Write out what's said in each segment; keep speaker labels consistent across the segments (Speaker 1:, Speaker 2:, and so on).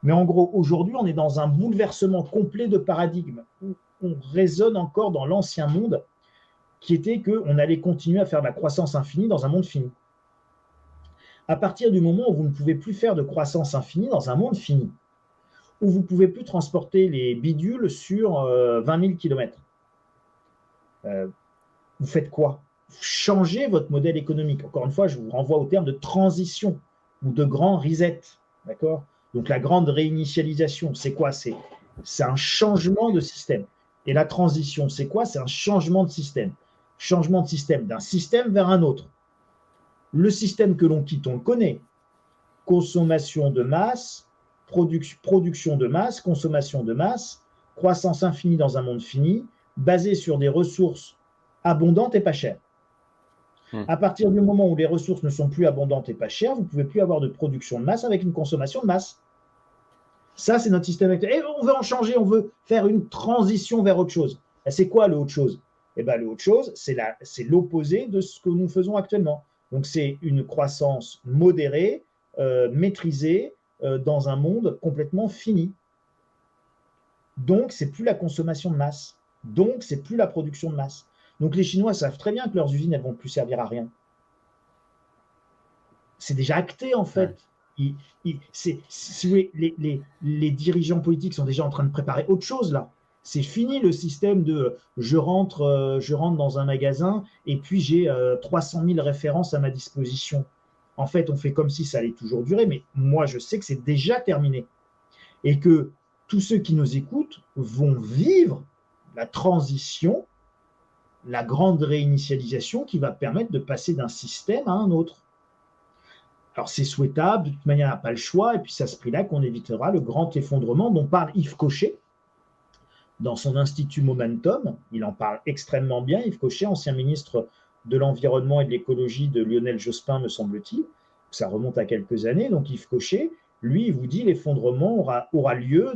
Speaker 1: Mais en gros, aujourd'hui, on est dans un bouleversement complet de paradigme. On raisonne encore dans l'ancien monde qui était qu'on allait continuer à faire de la croissance infinie dans un monde fini. À partir du moment où vous ne pouvez plus faire de croissance infinie dans un monde fini, où vous ne pouvez plus transporter les bidules sur 20 000 km, vous faites quoi? Vous changez votre modèle économique. Encore une fois, je vous renvoie au terme de transition ou de grand reset. D'accord? Donc la grande réinitialisation, c'est quoi? C'est un changement de système. Et la transition, c'est quoi? C'est un changement de système. Changement de système d'un système vers un autre. Le système que l'on quitte, on le connaît. Consommation de masse, production de masse, consommation de masse, croissance infinie dans un monde fini, basé sur des ressources abondantes et pas chères. À partir du moment où les ressources ne sont plus abondantes et pas chères, vous ne pouvez plus avoir de production de masse avec une consommation de masse. Ça, c'est notre système actuel. Et on veut en changer, on veut faire une transition vers autre chose. C'est quoi le autre chose? Le autre chose, c'est l'opposé de ce que nous faisons actuellement. Donc, c'est une croissance modérée, maîtrisée, dans un monde complètement fini. Donc, c'est plus la consommation de masse. Donc, c'est plus la production de masse. Donc, les Chinois savent très bien que leurs usines, elles ne vont plus servir à rien. C'est déjà acté, en fait. Ouais. Les dirigeants politiques sont déjà en train de préparer autre chose, là. C'est fini le système de je rentre dans un magasin et puis j'ai 300 000 références à ma disposition. En fait, on fait comme si ça allait toujours durer, mais moi, je sais que c'est déjà terminé. Et que tous ceux qui nous écoutent vont vivre la transition, la grande réinitialisation qui va permettre de passer d'un système à un autre. Alors c'est souhaitable, de toute manière, on n'a pas le choix, et puis c'est à ce prix-là qu'on évitera le grand effondrement dont parle Yves Cochet dans son institut Momentum. Il en parle extrêmement bien, Yves Cochet, ancien ministre de l'Environnement et de l'Écologie de Lionel Jospin, me semble-t-il. Ça remonte à quelques années. Donc Yves Cochet, lui, il vous dit l'effondrement aura lieu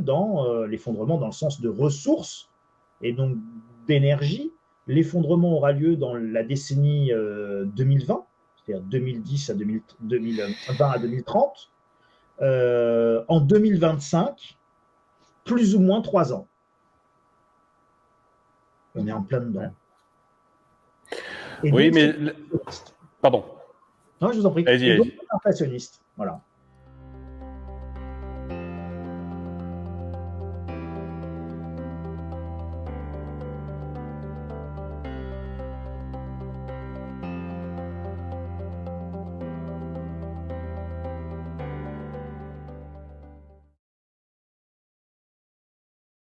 Speaker 1: l'effondrement dans le sens de ressources et donc d'énergie. L'effondrement aura lieu dans la décennie 2020, c'est-à-dire 2010 à 2020 à 2030. En 2025, plus ou moins 3 ans. On est en plein dedans.
Speaker 2: Et oui, donc, mais... Pardon.
Speaker 1: Non, je vous en prie.
Speaker 2: Allez-y.
Speaker 1: Inflationniste. Voilà.